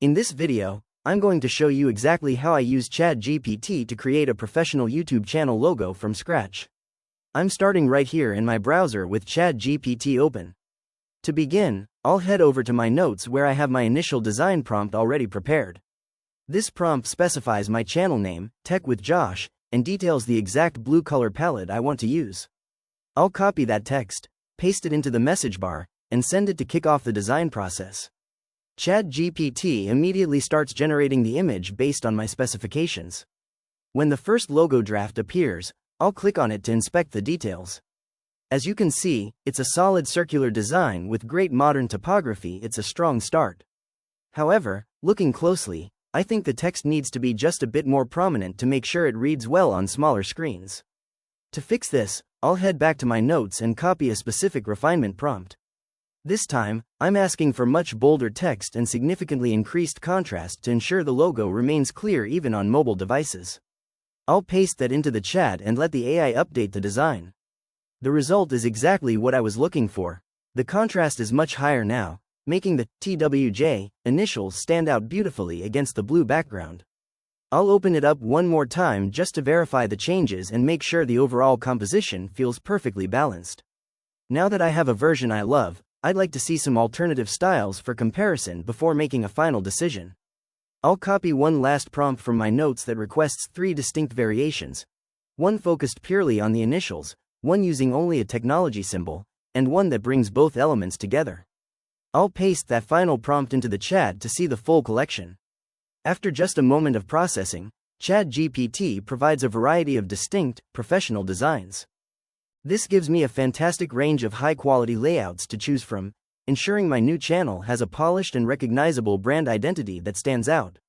In this video, I'm going to show you exactly how I use ChatGPT to create a professional YouTube channel logo from scratch. I'm starting right here in my browser with ChatGPT open. To begin, I'll head over to my notes where I have my initial design prompt already prepared. This prompt specifies my channel name, Tech with Josh, and details the exact blue color palette I want to use. I'll copy that text, paste it into the message bar, and send it to kick off the design process. ChatGPT immediately starts generating the image based on my specifications. When the first logo draft appears, I'll click on it to inspect the details. As you can see, it's a solid circular design with great modern typography. It's a strong start. However, looking closely, I think the text needs to be just a bit more prominent to make sure it reads well on smaller screens. To fix this, I'll head back to my notes and copy a specific refinement prompt. This time, I'm asking for much bolder text and significantly increased contrast to ensure the logo remains clear even on mobile devices. I'll paste that into the chat and let the AI update the design. The result is exactly what I was looking for. The contrast is much higher now, making the TWJ initials stand out beautifully against the blue background. I'll open it up one more time just to verify the changes and make sure the overall composition feels perfectly balanced. Now that I have a version I love, I'd like to see some alternative styles for comparison before making a final decision. I'll copy one last prompt from my notes that requests 3 distinct variations. One focused purely on the initials, one using only a technology symbol, and one that brings both elements together. I'll paste that final prompt into the chat to see the full collection. After just a moment of processing, ChatGPT provides a variety of distinct, professional designs. This gives me a fantastic range of high-quality layouts to choose from, ensuring my new channel has a polished and recognizable brand identity that stands out.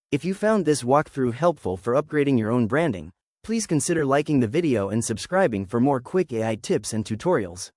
If you found this walkthrough helpful for upgrading your own branding, please consider liking the video and subscribing for more quick AI tips and tutorials.